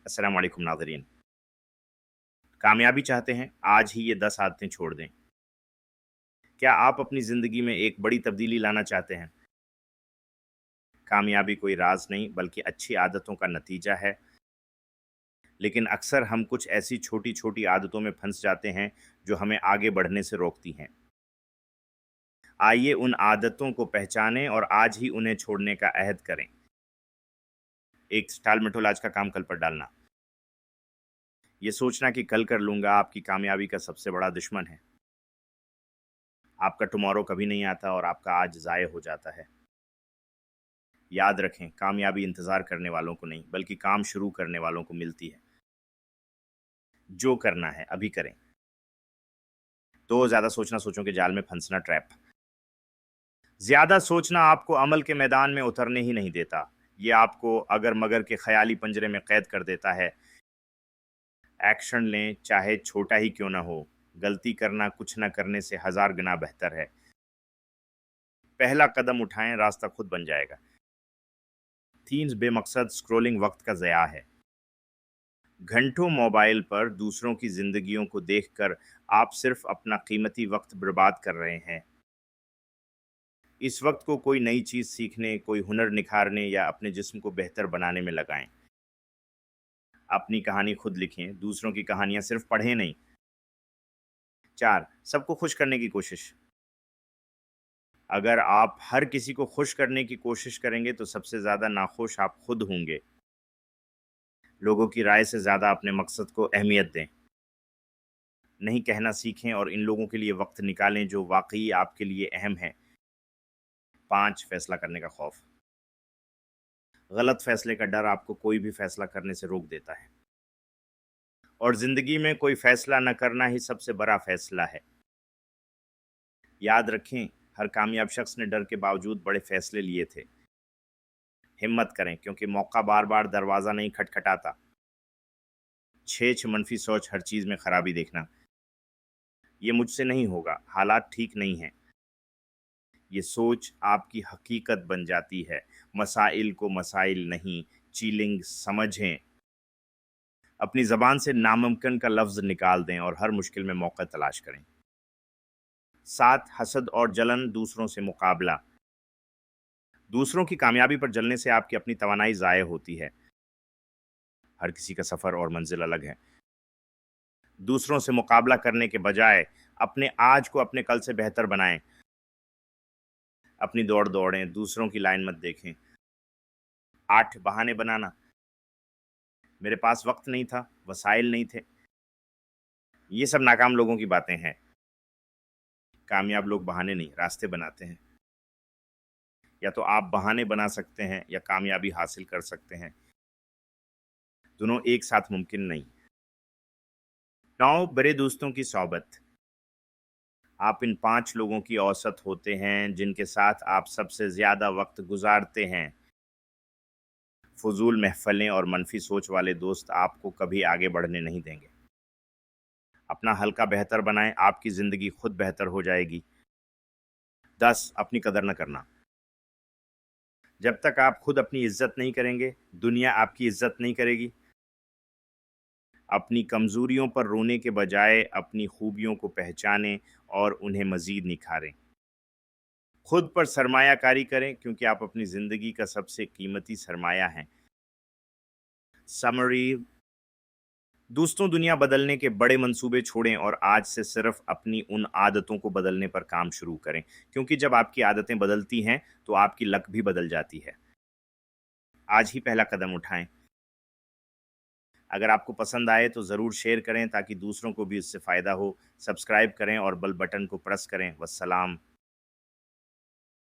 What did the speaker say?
अस्सलाम वालेकुम नाज़रीन। कामयाबी चाहते हैं? आज ही ये 10 आदतें छोड़ दें। क्या आप अपनी ज़िंदगी में एक बड़ी तब्दीली लाना चाहते हैं? कामयाबी कोई राज़ नहीं बल्कि अच्छी आदतों का नतीजा है। लेकिन अक्सर हम कुछ ऐसी छोटी-छोटी आदतों में फँस जाते हैं जो हमें आगे बढ़ने से रोकती हैं। आइए उन आदतों को पहचानें और आज ही उन्हें छोड़ने का अहद करें। एक टाल-मटोल आज का काम कल पर डालना। ये सोचना कि कल कर लूँगा आपकी कामयाबी का सबसे बड़ा दुश्मन है। आपका टुमारो कभी नहीं आता और आपका आज ज़ाय हो जाता है। याद रखें, कामयाबी इंतज़ार करने वालों को नहीं, बल्कि काम शुरू करने वालों को मिलती है। जो करना है, अभी करें। तो ज़्यादा सोचना सोचों के जाल में फंसना ट्रैप। ज़्यादा सोचना आपको अमल के मैदान में उतरने ही नहीं देता। ये आपको अगर-मगर के ख़याली पिंजरे में कैद कर देता है। एक्शन लें, चाहे छोटा ही क्यों ना हो। गलती करना कुछ न करने से हज़ार गुना बेहतर है। पहला कदम उठाएँ, रास्ता खुद बन जाएगा। थीम्स बेमकसद स्क्रॉलिंग वक़्त का ज़या है। घंटों मोबाइल पर दूसरों की ज़िंदगियों को देखकर आप सिर्फ़ अपना कीमती वक़्त बर्बाद कर रहे हैं। इस वक़्त को कोई नई चीज़ सीखने, कोई हुनर निखारने या अपने जिस्म को बेहतर बनाने में लगाएँ। अपनी कहानी खुद लिखें, दूसरों की कहानियाँ सिर्फ़ पढ़ें नहीं। 4. सबको खुश करने की कोशिश। अगर आप हर किसी को खुश करने की कोशिश करेंगे तो सबसे ज़्यादा नाखुश आप खुद होंगे। लोगों की राय से ज़्यादा अपने मकसद को अहमियत दें। नहीं कहना सीखें और इन लोगों के लिए वक़्त निकालें जो वाक़ई आपके लिए अहम हैं। 5. फैसला करने का खौफ। गलत फैसले का डर आपको कोई भी फैसला करने से रोक देता है और ज़िंदगी में कोई फैसला न करना ही सबसे बड़ा फैसला है। याद रखें, हर कामयाब शख्स ने डर के बावजूद बड़े फैसले लिए थे। हिम्मत करें क्योंकि मौका बार-बार दरवाज़ा नहीं खटखटाता। 6. मनफ़ी सोच, हर चीज़ में खराबी देखना। ये मुझसे नहीं होगा, हालात ठीक नहीं हैं। ये सोच आपकी हकीकत बन जाती है। मसाइल को मसाइल नहीं, चीलिंग समझें। अपनी ज़बान से नामुमकिन का लफ्ज़ निकाल दें और हर मुश्किल में मौका तलाश करें। 7. हसद और जलन, दूसरों से मुकाबला। दूसरों की कामयाबी पर जलने से आपकी अपनी तवानाई ज़ाय होती है। हर किसी का सफ़र और मंज़िल अलग है। दूसरों से मुकाबला करने के बजाय अपने आज को अपने कल से बेहतर बनाएं। अपनी दौड़ दौड़ें, दूसरों की लाइन मत देखें। 8. बहाने बनाना। मेरे पास वक्त नहीं था, वसाइल नहीं थे, ये सब नाकाम लोगों की बातें हैं। कामयाब लोग बहाने नहीं, रास्ते बनाते हैं। या तो आप बहाने बना सकते हैं या कामयाबी हासिल कर सकते हैं। दोनों एक साथ मुमकिन नहीं। 9. बड़े दोस्तों की सोबत। आप इन 5 लोगों की औसत होते हैं जिनके साथ आप सबसे ज़्यादा वक्त गुजारते हैं। फजूल महफ़िलें और मनफी सोच वाले दोस्त आपको कभी आगे बढ़ने नहीं देंगे। अपना हल्का बेहतर बनाएं, आपकी ज़िंदगी खुद बेहतर हो जाएगी। 10. अपनी कदर न करना। जब तक आप खुद अपनी इज्जत नहीं करेंगे, दुनिया आपकी इज्जत नहीं करेगी। अपनी कमज़ोरियों पर रोने के बजाय अपनी खूबियों को पहचानें और उन्हें मज़ीद निखारें। खुद पर सरमायाकारी करें क्योंकि आप अपनी ज़िंदगी का सबसे कीमती सरमाया हैं। समरी। दोस्तों, दुनिया बदलने के बड़े मंसूबे छोड़ें और आज से सिर्फ अपनी उन आदतों को बदलने पर काम शुरू करें क्योंकि जब आपकी आदतें बदलती हैं तो आपकी लक भी बदल जाती है। आज ही पहला कदम उठाएं। अगर आपको पसंद आए तो ज़रूर शेयर करें ताकि दूसरों को भी इससे फ़ायदा हो। सब्सक्राइब करें और बेल बटन को प्रेस करें। वस्सलाम।